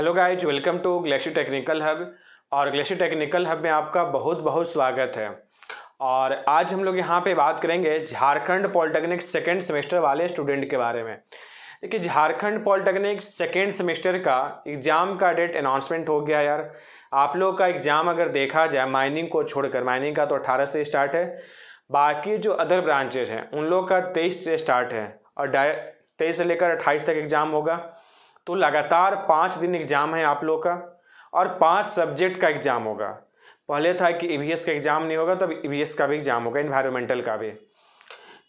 Hello guys, welcome to glacier technical hub. और glacier technical hub में आपका बहुत बहुत स्वागत है। और आज हम लोग यहाँ पे बात करेंगे झारखंड पॉलिटेक्निक सेकेंड सेमेस्टर वाले स्टूडेंट के बारे में। देखिए, झारखंड पॉलिटेक्निक सेकेंड सेमेस्टर का एग्ज़ाम का डेट अनाउंसमेंट हो गया यार। आप लोग का एग्ज़ाम अगर देखा जाए माइनिंग को छोड़कर, माइनिंग का तो 18 से स्टार्ट है, बाकी जो अदर ब्रांचेज हैं उन लोग का 23 से स्टार्ट है और 23 से लेकर 28 तक एग्ज़ाम होगा। तो लगातार 5 दिन एग्ज़ाम है आप लोग का और 5 सब्जेक्ट का एग्ज़ाम होगा। पहले था कि ईवीएस का एग्ज़ाम नहीं होगा, तो अब ईवीएस का भी एग्ज़ाम होगा, इन्वायरमेंटल का भी।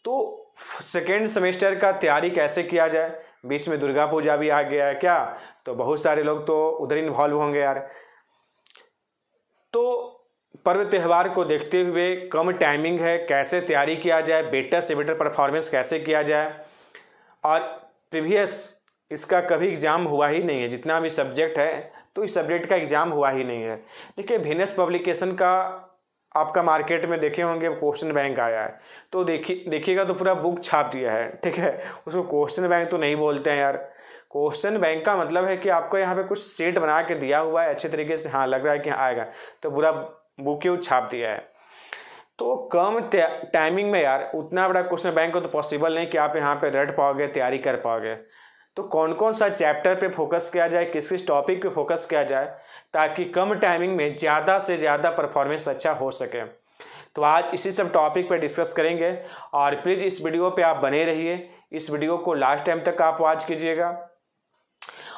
तो सेकेंड सेमेस्टर का तैयारी कैसे किया जाए, बीच में दुर्गा पूजा भी आ गया है क्या, तो बहुत सारे लोग तो उधर इन्वॉल्व होंगे यार। तो पर्व त्यौहार को देखते हुए कम टाइमिंग है, कैसे तैयारी किया जाए, बेटर से बेटर परफॉर्मेंस कैसे किया जाए। और प्रीवियस इसका कभी एग्ज़ाम हुआ ही नहीं है, जितना भी सब्जेक्ट है तो इस सब्जेक्ट का एग्ज़ाम हुआ ही नहीं है। देखिए, वीनस पब्लिकेशन का आपका मार्केट में देखे होंगे क्वेश्चन बैंक आया है, तो देखिएगा तो पूरा बुक छाप दिया है, ठीक है। उसको क्वेश्चन बैंक तो नहीं बोलते हैं यार। क्वेश्चन बैंक का मतलब है कि आपको यहाँ पे कुछ सेट बना के दिया हुआ है अच्छे तरीके से, हाँ लग रहा है कि आएगा, तो पूरा बुक ही छाप दिया है। तो कम टाइमिंग में यार उतना बड़ा क्वेश्चन बैंक हो तो पॉसिबल नहीं कि आप यहाँ पे रट पाओगे, तैयारी कर पाओगे। तो कौन कौन सा चैप्टर पे फोकस किया जाए, किस किस टॉपिक पे फोकस किया जाए, ताकि कम टाइमिंग में ज़्यादा से ज़्यादा परफॉर्मेंस अच्छा हो सके। तो आज इसी सब टॉपिक पे डिस्कस करेंगे। और प्लीज़ इस वीडियो पे आप बने रहिए, इस वीडियो को लास्ट टाइम तक आप वॉच कीजिएगा।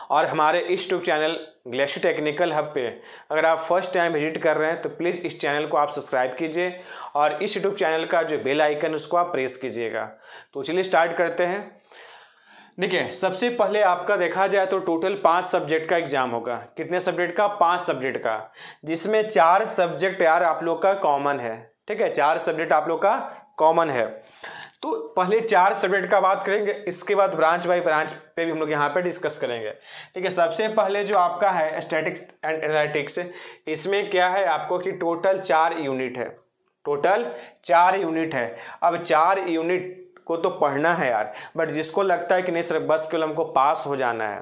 और हमारे इस YouTube channel glacier technical hub पे अगर आप फर्स्ट टाइम विजिट कर रहे हैं तो प्लीज़ इस चैनल को आप सब्सक्राइब कीजिए और इस यूट्यूब चैनल का जो बेल आइकन उसको आप प्रेस कीजिएगा। तो चलिए स्टार्ट करते हैं। देखिए, सबसे पहले आपका देखा जाए तो टोटल 5 सब्जेक्ट का एग्जाम होगा। कितने सब्जेक्ट का? 5 सब्जेक्ट का, जिसमें 4 सब्जेक्ट यार आप लोग का कॉमन है, ठीक है। 4 सब्जेक्ट आप लोग का कॉमन है। तो पहले 4 सब्जेक्ट का बात करेंगे, इसके बाद ब्रांच बाई ब्रांच पे भी हम लोग यहाँ पे डिस्कस करेंगे, ठीक है। सबसे पहले जो आपका है स्टैटिक्स एंड एनालिटिक्स, इसमें क्या है आपको कि टोटल 4 यूनिट है, टोटल 4 यूनिट है। अब 4 यूनिट को तो पढ़ना है यार, बट जिसको लगता है कि नहीं सिर्फ बस केवल हमको पास हो जाना है,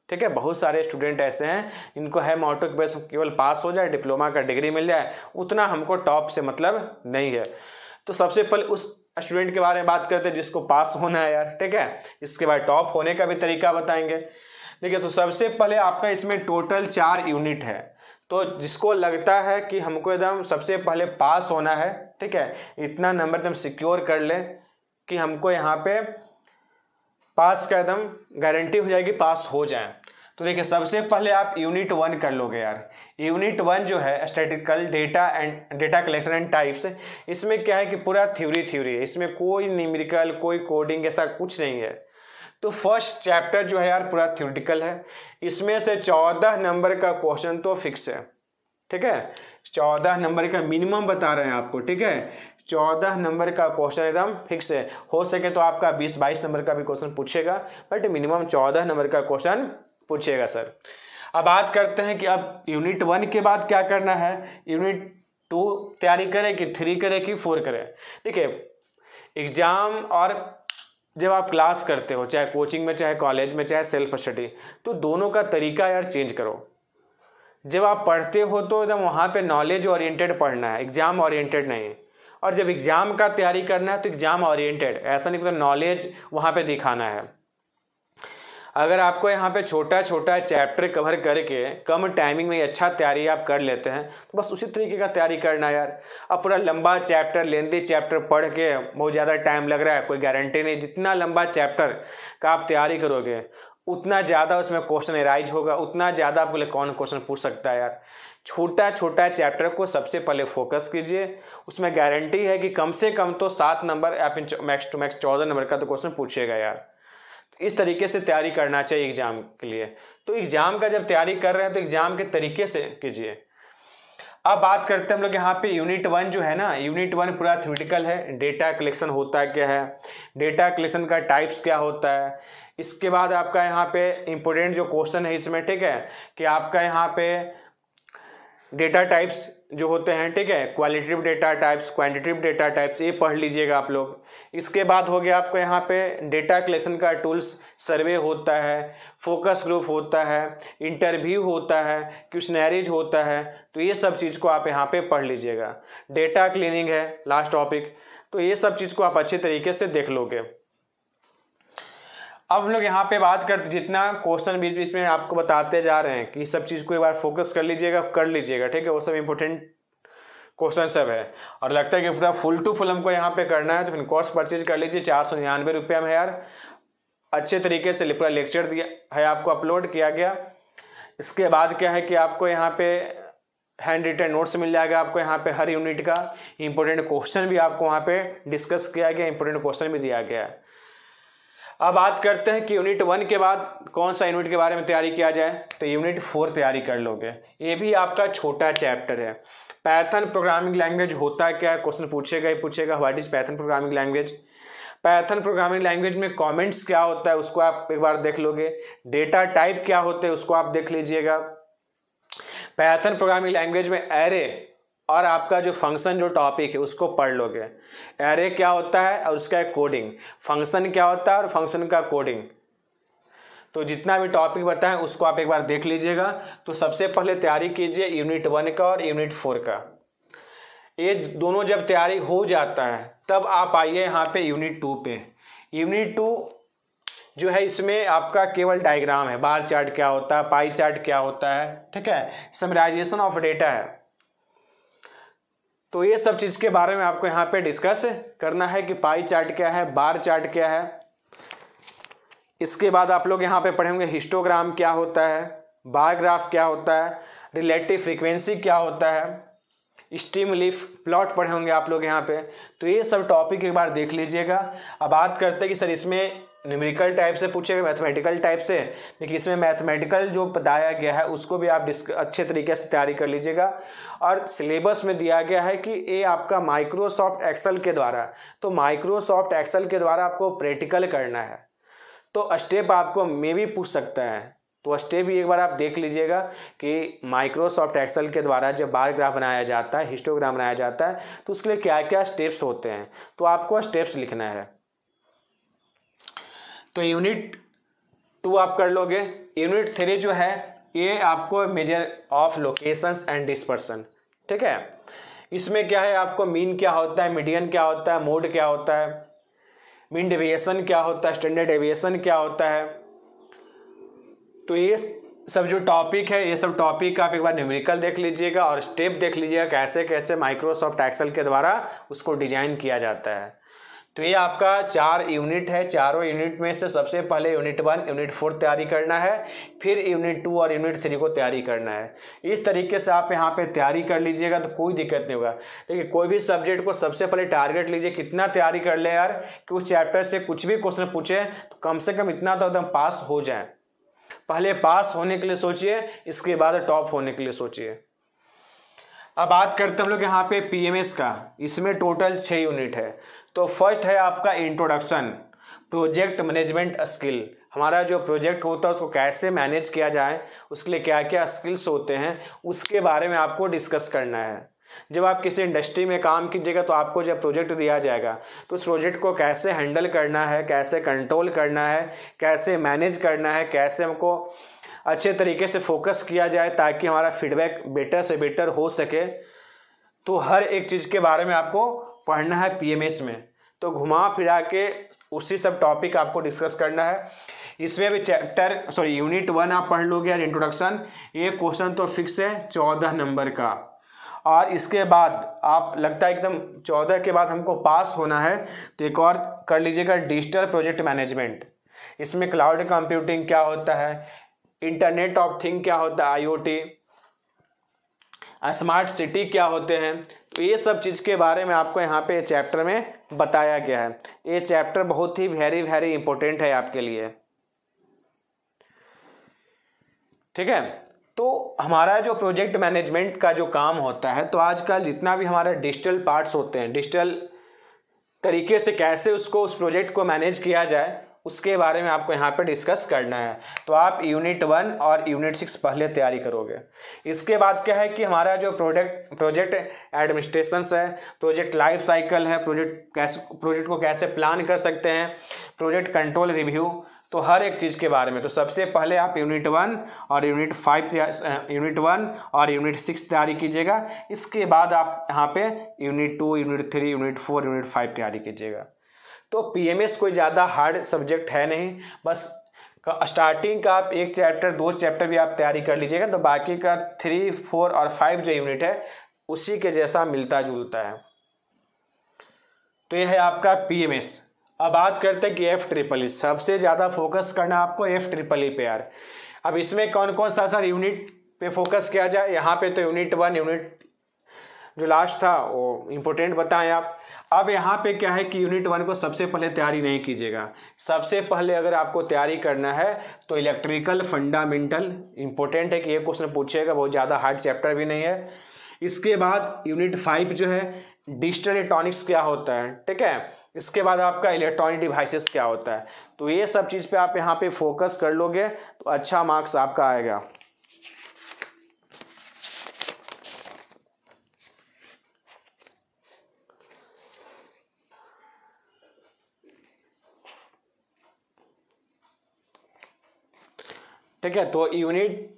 ठीक है। बहुत सारे स्टूडेंट ऐसे हैं इनको है मोटो कि बस केवल पास हो जाए, डिप्लोमा का डिग्री मिल जाए, उतना हमको टॉप से मतलब नहीं है। तो सबसे पहले उस स्टूडेंट के बारे में बात करते हैं जिसको पास होना है यार, ठीक है। इसके बाद टॉप होने का भी तरीका बताएंगे। देखिए, तो सबसे पहले आपका इसमें टोटल 4 यूनिट है। तो जिसको लगता है कि हमको एकदम सबसे पहले पास होना है, ठीक है, इतना नंबर एकदम सिक्योर कर ले कि हमको यहाँ पे पास का एकदम गारंटी हो जाएगी, पास हो जाए। तो देखिए, सबसे पहले आप यूनिट 1 कर लोगे यार। यूनिट 1 जो है statistical data and data collection and types, इसमें क्या है कि पूरा थ्योरी है, इसमें कोई न्यूमेरिकल कोई कोडिंग ऐसा कुछ नहीं है। तो फर्स्ट चैप्टर जो है यार पूरा थ्योरेटिकल है। इसमें से 14 नंबर का क्वेश्चन तो फिक्स है, ठीक है। 14 नंबर का मिनिमम बता रहे हैं आपको, ठीक है। 14 नंबर का क्वेश्चन एकदम फिक्स है। हो सके तो आपका 20-22 नंबर का भी क्वेश्चन पूछेगा, बट मिनिमम 14 नंबर का क्वेश्चन पूछेगा सर। अब बात करते हैं कि अब यूनिट 1 के बाद क्या करना है, यूनिट 2 तैयारी करें कि 3 करें कि 4 करें। देखिए, एग्जाम और जब आप क्लास करते हो, चाहे कोचिंग में, चाहे कॉलेज में, चाहे सेल्फ स्टडी, तो दोनों का तरीका यार चेंज करो। जब आप पढ़ते हो तो एकदम वहाँ पे नॉलेज ओरिएंटेड पढ़ना है, एग्जाम ओरिएंटेड नहीं। और जब एग्जाम का तैयारी करना है तो एग्जाम ओरिएंटेड, ऐसा नहीं कि तो नॉलेज वहाँ पे दिखाना है। अगर आपको यहाँ पे छोटा छोटा चैप्टर कवर करके कम टाइमिंग में अच्छा तैयारी आप कर लेते हैं तो बस उसी तरीके का तैयारी करना है यार। अब पूरा लंबा चैप्टर, लेंथी चैप्टर पढ़ के बहुत ज़्यादा टाइम लग रहा है, कोई गारंटी नहीं। जितना लंबा चैप्टर का आप तैयारी करोगे उतना ज़्यादा उसमें क्वेश्चन एराइज होगा, उतना ज़्यादा आपके लिए कौन क्वेश्चन पूछ सकता है यार। छोटा छोटा चैप्टर को सबसे पहले फोकस कीजिए, उसमें गारंटी है कि कम से कम तो 7 नंबर या फिर मैक्स टू मैक्स 14 नंबर का तो क्वेश्चन पूछेगा यार। तो इस तरीके से तैयारी करना चाहिए एग्जाम के लिए। तो एग्जाम का जब तैयारी कर रहे हैं तो एग्जाम के तरीके से कीजिए। अब बात करते हैं हम लोग यहाँ पे यूनिट 1 जो है ना, यूनिट 1 पूरा थ्योरेटिकल है। डेटा कलेक्शन होता है क्या है, डेटा कलेक्शन का टाइप्स क्या होता है। इसके बाद आपका यहाँ पे इम्पोर्टेंट जो क्वेश्चन है इसमें, ठीक है, कि आपका यहाँ पे डेटा टाइप्स जो होते हैं, ठीक है, qualitative data types, quantitative data types, ये पढ़ लीजिएगा आप लोग। इसके बाद हो गया आपको यहाँ पे डेटा कलेक्शन का टूल्स, सर्वे होता है, फोकस ग्रुप होता है, इंटरव्यू होता है, क्वेश्चनरीज होता है, तो ये सब चीज़ को आप यहाँ पे पढ़ लीजिएगा। डेटा क्लीनिंग है लास्ट टॉपिक, तो ये सब चीज़ को आप अच्छे तरीके से देख लोगे। अब हम लोग यहाँ पे बात करते, जितना क्वेश्चन बीच बीच में आपको बताते जा रहे हैं कि सब चीज़ को एक बार फोकस कर लीजिएगा, ठीक है, वो सब इंपॉर्टेंट क्वेश्चन सब है। और लगता है कि पूरा फुल टू फुल हमको यहाँ पे करना है, तो फिर कोर्स परचेज कर लीजिए, 499 रुपये में यार। अच्छे तरीके से पूरा लेक्चर दिया है आपको, अपलोड किया गया। इसके बाद क्या है कि आपको यहाँ पे हैंड रिटन नोट्स मिल जाएगा आपको यहाँ पे, हर यूनिट का इंपॉर्टेंट क्वेश्चन भी आपको वहाँ पे डिस्कस किया गया, इंपॉर्टेंट क्वेश्चन भी दिया गया है। अब बात करते हैं कि यूनिट 1 के बाद कौन सा यूनिट के बारे में तैयारी किया जाए, तो यूनिट 4 तैयारी कर लोगे। ये भी आपका छोटा चैप्टर है। पाइथन प्रोग्रामिंग लैंग्वेज होता क्या, क्वेश्चन पूछेगा ही पूछेगा, what is Python programming language. Python programming language में कमेंट्स क्या होता है उसको आप एक बार देख लोगे। डेटा टाइप क्या होते हैं उसको आप देख लीजिएगा। पाइथन प्रोग्रामिंग लैंग्वेज में एरे और आपका जो फंक्शन जो टॉपिक है उसको पढ़ लोगे। एरे क्या होता है और उसका कोडिंग, फंक्शन क्या होता है और फंक्शन का कोडिंग, तो जितना भी टॉपिक बताएं उसको आप एक बार देख लीजिएगा। तो सबसे पहले तैयारी कीजिए यूनिट 1 का और यूनिट 4 का। ये दोनों जब तैयारी हो जाता है तब आप आइए यहाँ पे यूनिट 2 पे। यूनिट 2 जो है इसमें आपका केवल डायग्राम है, बार चार्ट क्या होता है, पाई चार्ट क्या होता है, ठीक है, समराइजेशन ऑफ डेटा है। तो ये सब चीज़ के बारे में आपको यहाँ पे डिस्कस करना है कि पाई चार्ट क्या है, बार चार्ट क्या है। इसके बाद आप लोग यहाँ पे पढ़ेंगे हिस्टोग्राम क्या होता है, बार ग्राफ क्या होता है, रिलेटिव फ्रीक्वेंसी क्या होता है, स्ट्रीम लीफ प्लॉट पढ़े होंगे आप लोग यहाँ पे। तो ये सब टॉपिक एक बार देख लीजिएगा। अब बात करते हैं कि सर इसमें न्यूमेरिकल टाइप से पूछेगा, मैथमेटिकल टाइप से, देखिए इसमें मैथमेटिकल जो बताया गया है उसको भी आप अच्छे तरीके से तैयारी कर लीजिएगा। और सिलेबस में दिया गया है कि ये आपका माइक्रोसॉफ्ट एक्सेल के द्वारा, तो माइक्रोसॉफ्ट एक्सेल के द्वारा आपको प्रैक्टिकल करना है। तो स्टेप आपको में भी पूछ सकता है, तो स्टेप भी एक बार आप देख लीजिएगा कि माइक्रोसॉफ्ट एक्सेल के द्वारा जब बार ग्राफ बनाया जाता है, हिस्टोग्राम बनाया जाता है, तो उसके लिए क्या क्या स्टेप्स होते हैं, तो आपको स्टेप्स लिखना है। तो यूनिट 2 आप कर लोगे। यूनिट 3 जो है ये आपको measure of locations and dispersion, ठीक है। इसमें क्या है, आपको मीन क्या होता है, मीडियन क्या होता है, मोड क्या होता है, मीन डेविएशन क्या होता है, स्टैंडर्ड डेविएशन क्या होता है। तो ये सब जो टॉपिक है, ये सब टॉपिक आप एक बार न्यूमेरिकल देख लीजिएगा और स्टेप देख लीजिएगा कैसे कैसे माइक्रोसॉफ्ट एक्सेल के द्वारा उसको डिजाइन किया जाता है। तो ये आपका 4 यूनिट है। चारों यूनिट में से सबसे पहले यूनिट 1, यूनिट 4 तैयारी करना है, फिर यूनिट 2 और यूनिट 3 को तैयारी करना है। इस तरीके से आप यहाँ पे तैयारी कर लीजिएगा तो कोई दिक्कत नहीं होगा। देखिए कोई भी सब्जेक्ट को सबसे पहले टारगेट लीजिए, कितना तैयारी कर ले यार कि उस चैप्टर से कुछ भी क्वेश्चन पूछे तो कम से कम इतना तो एकदम पास हो जाए। पहले पास होने के लिए सोचिए, इसके बाद टॉप होने के लिए सोचिए। अब बात करते हैं हम लोग यहाँ पे पीएमएस का। इसमें टोटल 6 यूनिट है। तो फर्स्ट है आपका इंट्रोडक्शन, प्रोजेक्ट मैनेजमेंट स्किल। हमारा जो प्रोजेक्ट होता है उसको कैसे मैनेज किया जाए, उसके लिए क्या क्या स्किल्स होते हैं, उसके बारे में आपको डिस्कस करना है। जब आप किसी इंडस्ट्री में काम कीजिएगा तो आपको जब प्रोजेक्ट दिया जाएगा तो उस प्रोजेक्ट को कैसे हैंडल करना है, कैसे कंट्रोल करना है, कैसे मैनेज करना है, कैसे हमको अच्छे तरीके से फोकस किया जाए ताकि हमारा फीडबैक बेटर से बेटर हो सके। तो हर एक चीज़ के बारे में आपको पढ़ना है पीएमएस में। तो घुमा फिरा के उसी सब टॉपिक आपको डिस्कस करना है। इसमें भी यूनिट 1 आप पढ़ लोगे यार, इंट्रोडक्शन। ये क्वेश्चन तो फिक्स है 14 नंबर का। और इसके बाद आप लगता है एकदम 14 के बाद हमको पास होना है तो एक और कर लीजिएगा, डिजिटल प्रोजेक्ट मैनेजमेंट। इसमें क्लाउड कंप्यूटिंग क्या होता है, इंटरनेट ऑफ थिंग क्या होता है, आईओटी, स्मार्ट सिटी क्या होते हैं। तो ये सब चीज़ के बारे में आपको यहाँ पे चैप्टर में बताया गया है। ये चैप्टर बहुत ही वेरी वेरी इंपॉर्टेंट है आपके लिए, ठीक है। तो हमारा जो प्रोजेक्ट मैनेजमेंट का जो काम होता है, तो आजकल जितना भी हमारा डिजिटल पार्ट्स होते हैं, डिजिटल तरीके से कैसे उसको उस प्रोजेक्ट को मैनेज किया जाए, उसके बारे में आपको यहाँ पे डिस्कस करना है। तो आप यूनिट 1 और यूनिट 6 पहले तैयारी करोगे। इसके बाद क्या है कि हमारा जो प्रोजेक्ट एडमिनिस्ट्रेशन है, प्रोजेक्ट लाइफ साइकिल है, प्रोजेक्ट को कैसे प्लान कर सकते हैं, प्रोजेक्ट कंट्रोल रिव्यू, तो हर एक चीज़ के बारे में। तो सबसे पहले आप यूनिट 1 और यूनिट 6 तैयारी कीजिएगा। इसके बाद आप यहाँ पे यूनिट 2, यूनिट 3, यूनिट 4, यूनिट 5 तैयारी कीजिएगा। तो पीएमएस कोई ज़्यादा हार्ड सब्जेक्ट है नहीं, बस स्टार्टिंग का आप 1 चैप्टर 2 चैप्टर भी आप तैयारी कर लीजिएगा, तो बाकी का 3, 4 और 5 जो यूनिट है उसी के जैसा मिलता जुलता है। तो यह है आपका पीएमएस। अब बात करते हैं कि FEEE सबसे ज़्यादा फोकस करना आपको FEEE पे यार। अब इसमें कौन कौन सा सर यूनिट पे फोकस किया जाए, यहाँ पे तो यूनिट 1 यूनिट जो लास्ट था वो इम्पोर्टेंट बताएं आप। अब यहाँ पे क्या है कि यूनिट 1 को सबसे पहले तैयारी नहीं कीजिएगा। सबसे पहले अगर आपको तैयारी करना है तो इलेक्ट्रिकल फंडामेंटल इम्पोर्टेंट है कि ये क्वेश्चन पूछेगा, बहुत ज़्यादा हार्ड चैप्टर भी नहीं है। इसके बाद यूनिट 5 जो है डिजिटल इलेक्ट्रॉनिक्स क्या होता है, ठीक है। इसके बाद आपका इलेक्ट्रॉनिक डिवाइसेस क्या होता है। तो ये सब चीज़ पे आप यहाँ पे फोकस कर लोगे तो अच्छा मार्क्स आपका आएगा। ठीक है, तो यूनिट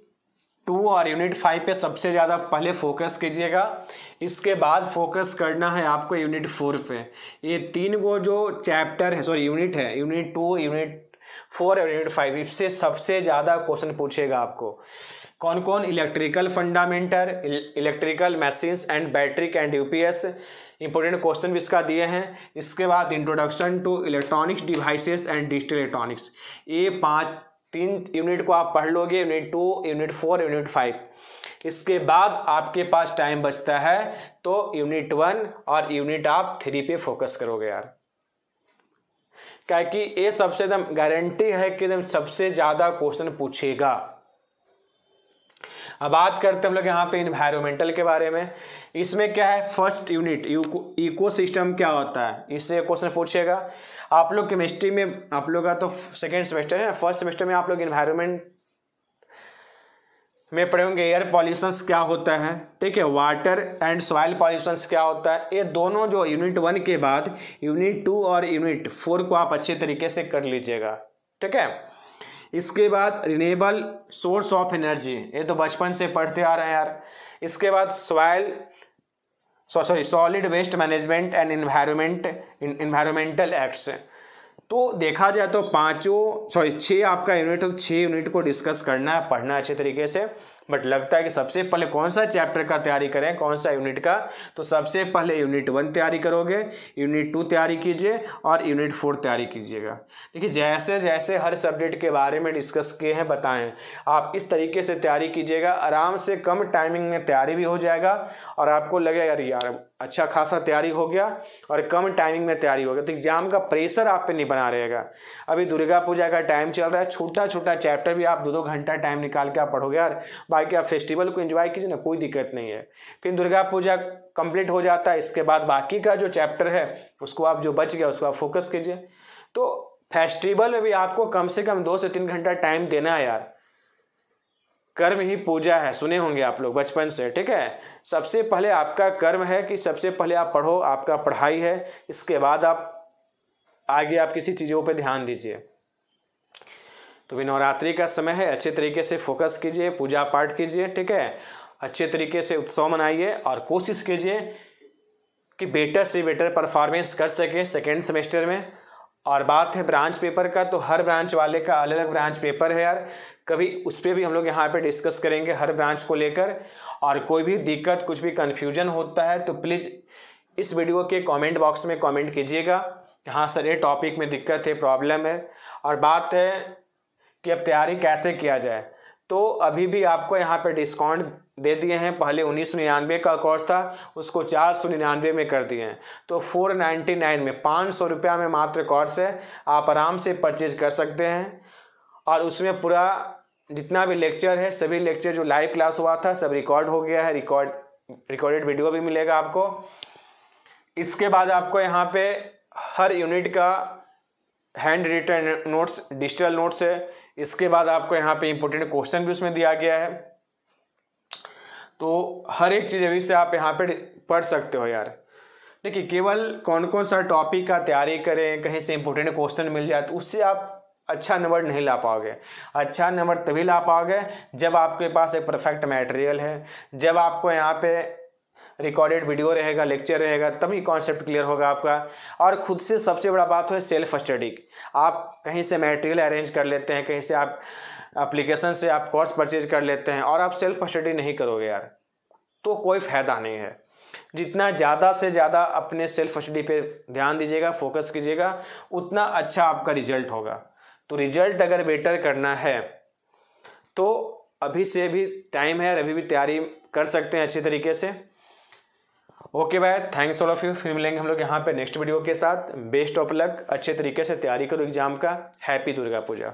2 और यूनिट 5 पे सबसे ज़्यादा पहले फोकस कीजिएगा। इसके बाद फोकस करना है आपको यूनिट 4 पे। ये 3 गो जो चैप्टर है, सॉरी यूनिट है, यूनिट 2, यूनिट 4 और यूनिट 5, इससे सबसे ज़्यादा क्वेश्चन पूछेगा आपको। कौन कौन, electrical fundamental, electrical machines and battery and UPS, important question भी इसका दिए हैं। इसके बाद introduction to electronics devices and digital electronics, ये 3 यूनिट को आप पढ़ लोगे, यूनिट 2, यूनिट 4, यूनिट 5। इसके बाद आपके पास टाइम बचता है तो यूनिट 1 और यूनिट आप 3 पे फोकस करोगे यार, क्या कि ये सबसे एकदम गारंटी है कि एकदम सबसे ज़्यादा क्वेश्चन पूछेगा। अब बात करते हैं हम लोग यहाँ पे इन्वायरमेंटल के बारे में। इसमें क्या है, फर्स्ट यूनिट इकोसिस्टम क्या होता है, इससे क्वेश्चन पूछेगा। आप लोग केमिस्ट्री में, आप लोग का तो सेकेंड सेमेस्टर है, फर्स्ट सेमेस्टर में आप लोग इन्वायरमेंट में पढ़े होंगे एयर पॉल्यूशंस क्या होता है, ठीक है, वाटर एंड सॉइल पॉल्यूशंस क्या होता है। ये दोनों जो यूनिट 1 के बाद यूनिट 2 और यूनिट 4 को आप अच्छे तरीके से कर लीजिएगा, ठीक है। इसके बाद रिन्यूएबल सोर्स ऑफ एनर्जी, ये तो बचपन से पढ़ते आ रहे हैं यार। इसके बाद solid waste management and environmental acts. तो देखा जाए तो 6 आपका यूनिट, तो 6 यूनिट को डिस्कस करना है, पढ़ना है अच्छे तरीके से। बट लगता है कि सबसे पहले कौन सा चैप्टर का तैयारी करें, कौन सा यूनिट का, तो सबसे पहले यूनिट 1 तैयारी करोगे, यूनिट 2 तैयारी कीजिए और यूनिट 4 तैयारी कीजिएगा। देखिए जैसे जैसे हर सब्जेक्ट के बारे में डिस्कस किए हैं बताएं, आप इस तरीके से तैयारी कीजिएगा, आराम से कम टाइमिंग में तैयारी भी हो जाएगा और आपको लगेगा यार अच्छा खासा तैयारी हो गया और कम टाइमिंग में तैयारी हो गया, तो एग्जाम का प्रेशर आप पे नहीं बना रहेगा। अभी दुर्गा पूजा का टाइम चल रहा है, छोटा छोटा चैप्टर भी आप 2-2 घंटा टाइम निकाल के आप पढ़ोगे यार, बाकी आप फेस्टिवल को एंजॉय कीजिए ना, कोई दिक्कत नहीं है। फिर दुर्गा पूजा कंप्लीट हो जाता है, इसके बाद बाकी का जो चैप्टर है उसको आप जो बच गया उसको आप फोकस कीजिए। तो फेस्टिवल में भी आपको कम से कम 2 से 3 घंटा टाइम देना है यार। कर्म ही पूजा है, सुने होंगे आप लोग बचपन से, ठीक है। सबसे पहले आपका कर्म है कि सबसे पहले आप पढ़ो, आपका पढ़ाई है, इसके बाद आप आगे आप किसी चीज़ों पे ध्यान दीजिए। तो भी नवरात्रि का समय है, अच्छे तरीके से फोकस कीजिए, पूजा पाठ कीजिए, ठीक है, अच्छे तरीके से उत्सव मनाइए और कोशिश कीजिए कि बेटर से बेटर परफॉर्मेंस कर सके सेकेंड सेमेस्टर में। और बात है ब्रांच पेपर का, तो हर ब्रांच वाले का अलग अलग ब्रांच पेपर है यार, कभी उस पर भी हम लोग यहाँ पे डिस्कस करेंगे हर ब्रांच को लेकर। और कोई भी दिक्कत, कुछ भी कन्फ्यूजन होता है तो प्लीज़ इस वीडियो के कमेंट बॉक्स में कमेंट कीजिएगा, हाँ सर ये टॉपिक में दिक्कत है, प्रॉब्लम है। और बात है कि अब तैयारी कैसे किया जाए, तो अभी भी आपको यहाँ पे डिस्काउंट दे दिए हैं। पहले 1999 का कोर्स था, उसको 499 में कर दिए हैं, तो 499 में 500 रुपया में मात्र कोर्स है, आप आराम से परचेज कर सकते हैं। और उसमें पूरा जितना भी लेक्चर है, सभी लेक्चर जो लाइव क्लास हुआ था सब रिकॉर्ड हो गया है, रिकॉर्डेड वीडियो भी मिलेगा आपको। इसके बाद आपको यहाँ पे हर यूनिट का hand written notes, digital notes है। इसके बाद आपको यहाँ पे इंपॉर्टेंट क्वेश्चन भी उसमें दिया गया है। तो हर एक चीज़ अभी से आप यहाँ पे पढ़ सकते हो यार। देखिए केवल कौन कौन सा टॉपिक का तैयारी करें, कहीं से इंपॉर्टेंट क्वेश्चन मिल जाए तो उससे आप अच्छा नंबर नहीं ला पाओगे। अच्छा नंबर तभी ला पाओगे जब आपके पास एक परफेक्ट मटेरियल है, जब आपको यहाँ पे रिकॉर्डेड वीडियो रहेगा, लेक्चर रहेगा, तभी कॉन्सेप्ट क्लियर होगा आपका। और खुद से सबसे बड़ा बात है सेल्फ स्टडी। आप कहीं से मटेरियल अरेंज कर लेते हैं, कहीं से आप एप्लीकेशन से आप कोर्स परचेज कर लेते हैं और आप सेल्फ स्टडी नहीं करोगे यार तो कोई फ़ायदा नहीं है। जितना ज़्यादा से ज़्यादा अपने सेल्फ स्टडी पे ध्यान दीजिएगा, फोकस कीजिएगा, उतना अच्छा आपका रिजल्ट होगा। तो रिजल्ट अगर बेटर करना है तो अभी से भी टाइम है, अभी भी तैयारी कर सकते हैं अच्छी तरीके से। Okay bye, thanks all of you. फिर मिलेंगे हम लोग यहाँ पे नेक्स्ट वीडियो के साथ। बेस्ट ऑफ लक, अच्छे तरीके से तैयारी करो एग्जाम का। हैप्पी दुर्गा पूजा।